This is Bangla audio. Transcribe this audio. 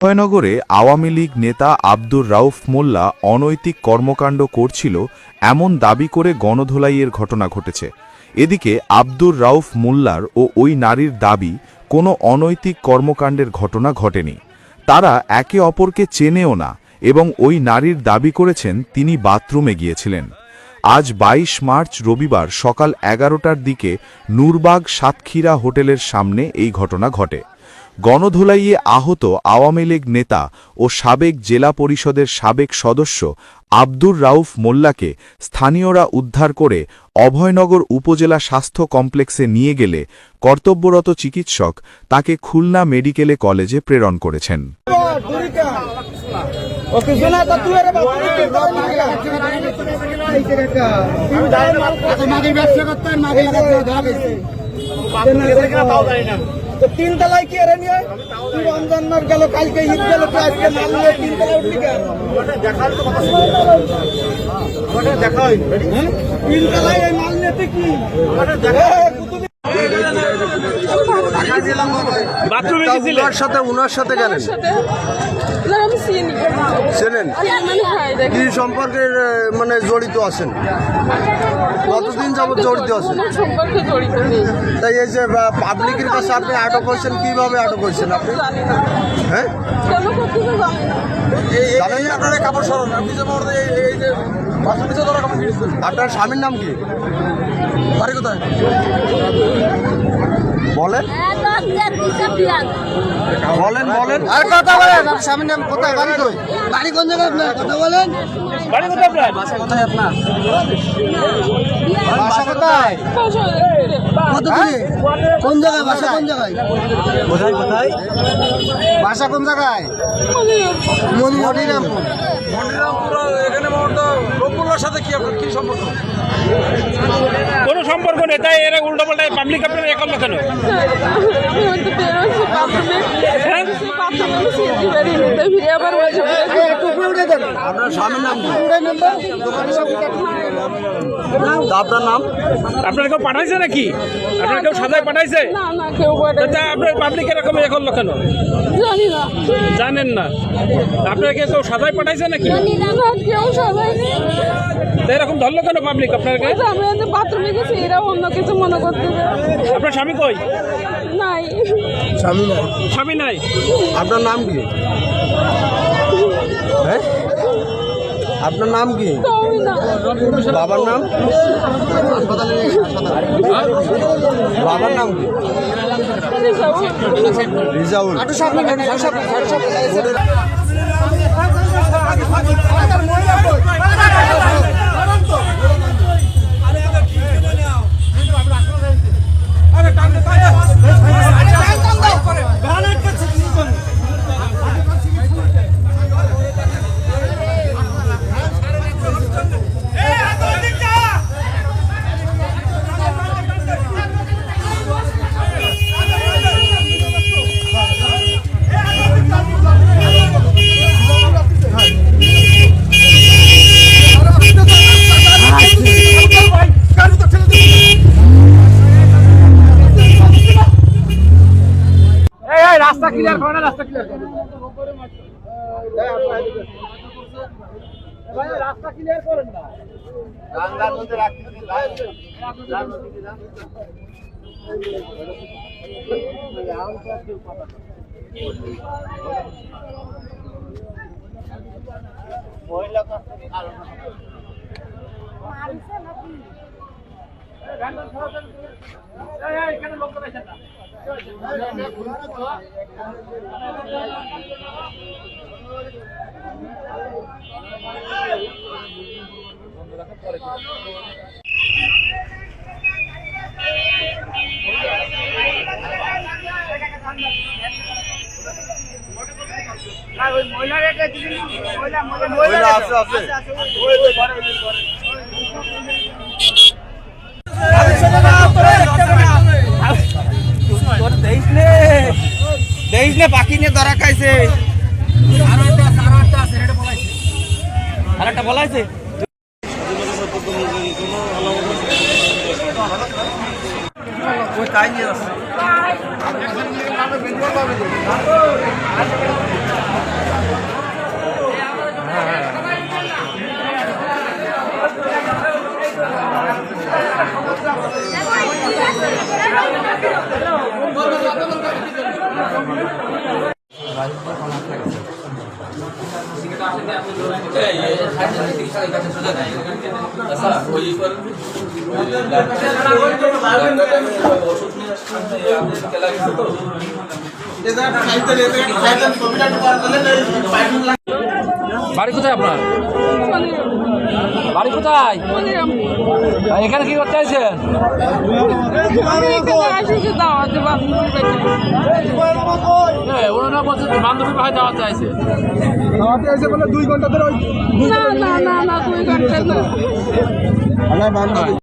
অভয়নগরে আওয়ামী লীগ নেতা আব্দুর রাউফ মোল্লা অনৈতিক কর্মকাণ্ড করছিল এমন দাবি করে গণধোলাইয়ের ঘটনা ঘটেছে। এদিকে আব্দুর রাউফ মোল্লার ও ওই নারীর দাবি কোনো অনৈতিক কর্মকাণ্ডের ঘটনা ঘটেনি, তারা একে অপরকে চেনেও না এবং ওই নারীর দাবি করেছেন তিনি বাথরুমে গিয়েছিলেন। আজ ২২ মার্চ রবিবার সকাল ১১টার দিকে নূরবাগ সাতক্ষীরা হোটেলের সামনে এই ঘটনা ঘটে। গণধোলাইয়ে আহত আওয়ামী লীগ নেতা ও সাবেক জেলা পরিষদের সাবেক সদস্য আব্দুর রাউফ মোল্লাকে স্থানীয়রা উদ্ধার করে অভয়নগর উপজেলা স্বাস্থ্য কমপ্লেক্সে নিয়ে গেলে কর্তব্যরত চিকিৎসক তাকে খুলনা মেডিকেলে কলেজে প্রেরণ করেছেন। তো তিন তলায় কি এর নিয়ে রমজান মাস গেল, কালকে ঈদ গেল, আজকে মাল নিয়ে তিন তলায় উঠলি কেন? দেখা হয় তিন তলায় এই মাল নিতে কি উনার সাথে গেলেন কি সম্পর্কে মানে জড়িত আছেন? কতদিন যাবত জড়িত আছেন? তাই এই যে পাবলিকের কাছে আপনি আটক হয়েছেন, কিভাবে আটক হয়েছেন আপনি? হ্যাঁ আপনার স্বামীর নাম কি? বাড়ি কোথায় বলেন? বলেন বলেন আর কথা বলেন। স্বামীর নাম কোথায়? বাড়ি কই? বাড়ি কোন জায়গায় আপনার? কথা বলেন। বাড়ি কোথায় আপনার? বাসা কোথায় আপনার? বাসা কোথায়? কত দূরে? কোন জায়গায় বাসা? কোন জায়গায়? কোথায় কোথায় বাসা? কোন জায়গায়? মনিরামপুর। মনিরামপুর এখানে রবুল্লার সাথে কি আপনার কি সম্পর্ক? কোনো সম্পর্ক নেই, তাই এরা উল্টো পাল্টা পাবলিক আপনারা এখন না কেন? আপনার স্বামীর নাম কি? আপনার নাম? আপনারা কেউ পাঠাইছে নাকি? আপনারা কেউ সাজায় পাঠাইছে? আপনার পাবলিক এরকম এ করলো কেন? জানেন না? আপনারা কেউ সাজায় পাঠাইছে নাকি? এরকম ধরলো কেন পাবলিক আপনাকে? বাথরুমে গেছি, এরা অন্য কিছু মনে করতে। আপনার স্বামী কই? নাই। স্বামী নাই? স্বামী নাই। আপনার নাম কি? হ্যাঁ আপনার নাম কি? বাবার নাম? বাবার নাম কি? রিজাউল। রাস্তা ক্লিয়ার করে না, রাস্তা ক্লিয়ার করে। রাস্তা ক্লিয়ার করেন না। গাঙ্গার মধ্যে রাখতে মহিলা এখানে লোক রয়েছে না। বাকি নিয়ে ধরা খাইছে, আরেকটা বলাইছে। তাই নিয়ে বাড়ি কোথায় আপনার? বাড়ি কোথায়? এখানে কি করতে চাইছেন? ওনারা বলছে বান্ধবী ভাই দাওয়াত চাইছে। বলে 2 ঘন্টা ধরে না 2 ঘন্টা না।